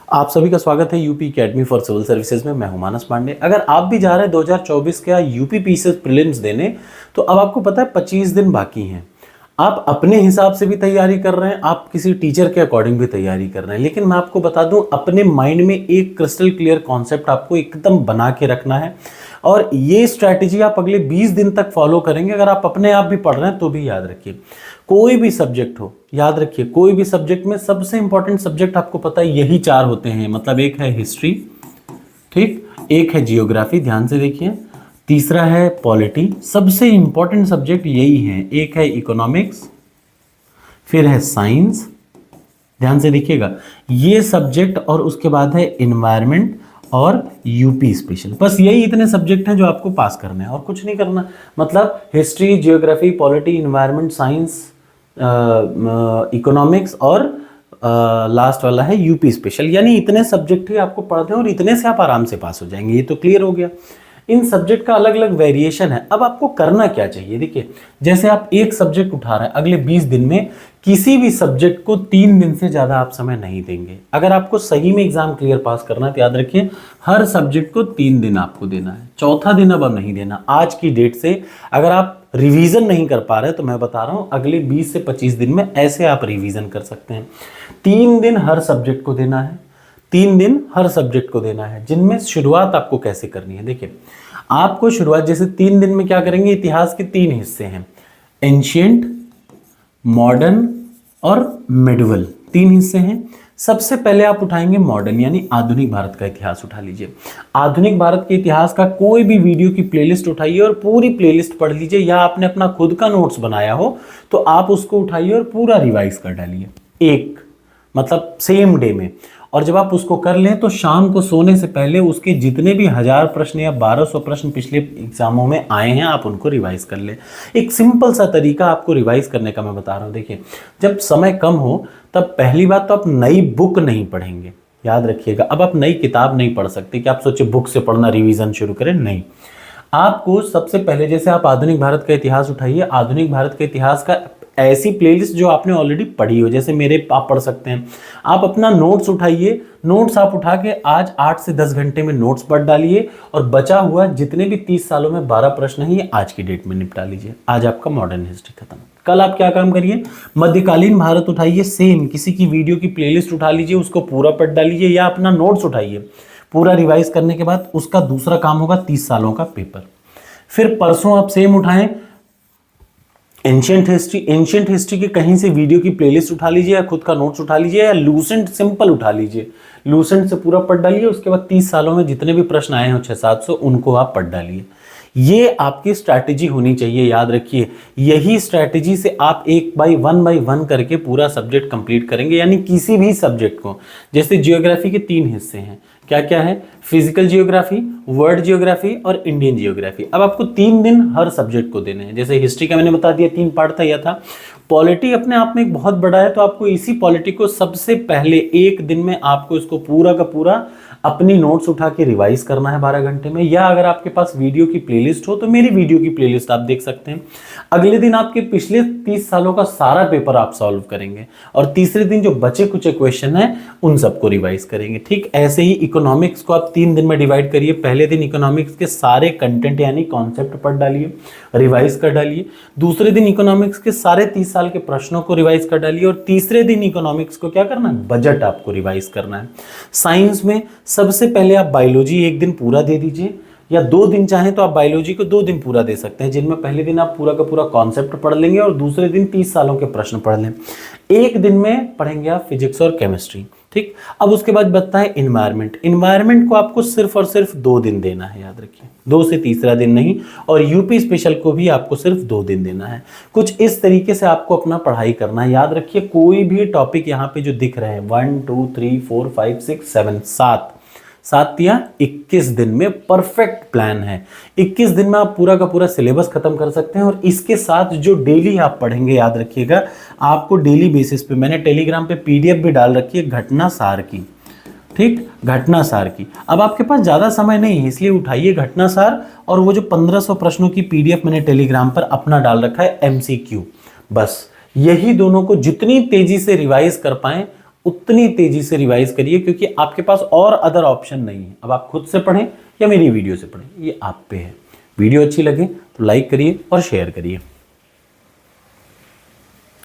आप सभी का स्वागत है UP academy for civil services में। मैं हूं मानस पांडे। अगर आप भी जा रहे हैं 2024 का यूपी पीसीएस प्रीलिम्स देने, तो अब आपको पता है 25 दिन बाकी हैं। आप अपने हिसाब से भी तैयारी कर रहे हैं, आप किसी टीचर के अकॉर्डिंग भी तैयारी कर रहे हैं, लेकिन मैं आपको बता दूं, अपने माइंड में एक क्रिस्टल क्लियर कॉन्सेप्ट आपको एकदम बना के रखना है और ये स्ट्रैटेजी आप अगले 20 दिन तक फॉलो करेंगे। अगर आप अपने आप भी पढ़ रहे हैं तो भी याद रखिए, कोई भी सब्जेक्ट हो, याद रखिए कोई भी सब्जेक्ट में सबसे इंपॉर्टेंट सब्जेक्ट आपको पता है यही 4 होते हैं। मतलब एक है हिस्ट्री, ठीक, एक है जियोग्राफी, ध्यान से देखिए, तीसरा है पॉलिटी, सबसे इंपॉर्टेंट सब्जेक्ट यही है, एक है इकोनॉमिक्स, फिर है साइंस, ध्यान से देखिएगा ये सब्जेक्ट, और उसके बाद है इन्वायरमेंट और यूपी स्पेशल। बस यही इतने सब्जेक्ट हैं जो आपको पास करने हैं और कुछ नहीं करना। मतलब history, geography, polity, environment, science, economics और लास्ट वाला है यूपी स्पेशल। यानी इतने सब्जेक्ट ही आपको पढ़ते हैं और इतने से आप आराम से पास हो जाएंगे। ये तो क्लियर हो गया। इन सब्जेक्ट का अलग अलग वेरिएशन है। अब आपको करना क्या चाहिए, देखिए जैसे आप एक सब्जेक्ट उठा रहे हैं, अगले 20 दिन में किसी भी सब्जेक्ट को 3 दिन से ज़्यादा आप समय नहीं देंगे। अगर आपको सही में एग्जाम क्लियर पास करना है तो याद रखिए हर सब्जेक्ट को 3 दिन आपको देना है, चौथा दिन अब नहीं देना। आज की डेट से अगर आप रिवीजन नहीं कर पा रहे तो मैं बता रहा हूँ अगले 20 से 25 दिन में ऐसे आप रिवीजन कर सकते हैं। 3 दिन हर सब्जेक्ट को देना है, 3 दिन हर सब्जेक्ट को देना है, जिनमें शुरुआत आपको कैसे करनी है। देखिए आपको शुरुआत जैसे 3 दिन में क्या करेंगे, इतिहास के 3 हिस्से हैं, एंशिएंट, मॉडर्न और मिडिवल, 3 हिस्से हैं। सबसे पहले आप उठाएंगे मॉडर्न यानी आधुनिक भारत का इतिहास उठा लीजिए। आधुनिक भारत के इतिहास का कोई भी वीडियो की प्लेलिस्ट उठाइए और पूरी प्लेलिस्ट पढ़ लीजिए, या आपने अपना खुद का नोट्स बनाया हो तो आप उसको उठाइए और पूरा रिवाइज कर डालिए एक, मतलब सेम डे में। और जब आप उसको कर लें तो शाम को सोने से पहले उसके जितने भी 1000 प्रश्न या 1200 प्रश्न पिछले एग्जामों में आए हैं आप उनको रिवाइज कर लें। एक सिंपल सा तरीका आपको रिवाइज करने का मैं बता रहा हूँ। देखिए जब समय कम हो तब पहली बात तो आप नई बुक नहीं पढ़ेंगे, याद रखिएगा। अब आप नई किताब नहीं पढ़ सकते कि आप सोचे बुक से पढ़ना रिवीजन शुरू करें, नहीं। आपको सबसे पहले जैसे आप आधुनिक भारत का इतिहास उठाइए, आधुनिक भारत के इतिहास का ऐसी प्लेलिस्ट जो आपने ऑलरेडी पढ़ी हो, जैसे मेरे आप पढ़ सकते हैं। आप अपना नोट्स उठाइए, नोट्स आप उठा के आज 8 से 10 घंटे में नोट्स पढ़ डालिए और बचा हुआ जितने भी 30 सालों में 12 प्रश्न हैं ये आज की डेट में निपटा लीजिए। आज आपका मॉडर्न हिस्ट्री खत्म। कल आप क्या काम करिए, मध्यकालीन भारत उठाइए, सेम किसी की वीडियो की प्लेलिस्ट उठा लीजिए, उसको पूरा पढ़ डालिए, या अपना नोट्स उठाइए। पूरा रिवाइज करने के बाद उसका दूसरा काम होगा 30 सालों का पेपर। फिर परसों आप सेम उठाएं एंशिएंट हिस्ट्री की कहीं से वीडियो की प्लेलिस्ट उठा लीजिए, या खुद का नोट्स उठा लीजिए, या लूसेंट सिंपल उठा लीजिए, लूसेंट से पूरा पढ़ डालिए। उसके बाद 30 सालों में जितने भी प्रश्न आए हैं 600-700 उनको आप पढ़ डालिए। ये आपकी स्ट्रैटेजी होनी चाहिए, याद रखिए। यही स्ट्रैटेजी से आप एक बाय वन करके पूरा सब्जेक्ट कंप्लीट करेंगे। यानी किसी भी सब्जेक्ट को, जैसे जियोग्राफी के 3 हिस्से हैं, क्या क्या है, फिजिकल जियोग्राफी, वर्ल्ड जियोग्राफी और इंडियन जियोग्राफी। अब आपको 3 दिन हर सब्जेक्ट को देने हैं। जैसे हिस्ट्री का मैंने बता दिया 3 पार्ट था, यह था। पॉलिटी अपने आप में एक बहुत बड़ा है, तो आपको इसी पॉलिटी को सबसे पहले एक दिन में आपको इसको पूरा का पूरा अपनी नोट्स उठा के रिवाइज करना है 12 घंटे में। या अगर आपके पास वीडियो की प्लेलिस्ट हो तो मेरी वीडियो की प्लेलिस्ट आप देख सकते हैं। अगले दिन आपके पिछले 30 सालों का सारा पेपर आप सॉल्व करेंगे और तीसरे दिन जो बचे कुछ क्वेश्चन हैं उन सबको रिवाइज करेंगे। ठीक ऐसे ही इकोनॉमिक्स को आप 3 दिन में डिवाइड करिए। पहले दिन इकोनॉमिक्स के सारे कंटेंट यानी कॉन्सेप्ट पढ़ डालिए, रिवाइज कर डालिए। दूसरे दिन इकोनॉमिक्स के सारे 30 साल के प्रश्नों को रिवाइज कर डालिए। और तीसरे दिन इकोनॉमिक्स को क्या करना है, बजट आपको रिवाइज करना है। साइंस में सबसे पहले आप बायोलॉजी एक दिन पूरा दे दीजिए, या 2 दिन चाहें तो आप बायोलॉजी को 2 दिन पूरा दे सकते हैं, जिनमें पहले दिन आप पूरा का पूरा कॉन्सेप्ट पढ़ लेंगे और दूसरे दिन 30 सालों के प्रश्न पढ़ लें। एक दिन में पढ़ेंगे आप फिजिक्स और केमिस्ट्री। ठीक, अब उसके बाद बचता है इन्वायरमेंट। इन्वायरमेंट को आपको सिर्फ और सिर्फ 2 दिन देना है, याद रखिए, 2 से तीसरा दिन नहीं। और यूपी स्पेशल को भी आपको सिर्फ 2 दिन देना है। कुछ इस तरीके से आपको अपना पढ़ाई करना है। याद रखिए कोई भी टॉपिक यहाँ पे जो दिख रहे हैं 1 2 3 4 5 6 7 7 या 21 दिन में परफेक्ट प्लान है। 21 दिन में आप पूरा का पूरा सिलेबस खत्म कर सकते हैं। और इसके साथ जो डेली आप पढ़ेंगे, याद रखिएगा आपको डेली बेसिस पे, मैंने टेलीग्राम पे पीडीएफ भी डाल रखी है घटना सार की। ठीक, घटना सार की। अब आपके पास ज़्यादा समय नहीं है इसलिए उठाइए घटना सार, और वो जो 1500 प्रश्नों की पीडीएफ मैंने टेलीग्राम पर अपना डाल रखा है एमसीक्यू। बस यही दोनों को जितनी तेजी से रिवाइज कर पाएं उतनी तेजी से रिवाइज करिए, क्योंकि आपके पास और अदर ऑप्शन नहीं है। अब आप खुद से पढ़ें या मेरी वीडियो से पढ़ें, ये आप पे है। वीडियो अच्छी लगे तो लाइक करिए और शेयर करिए।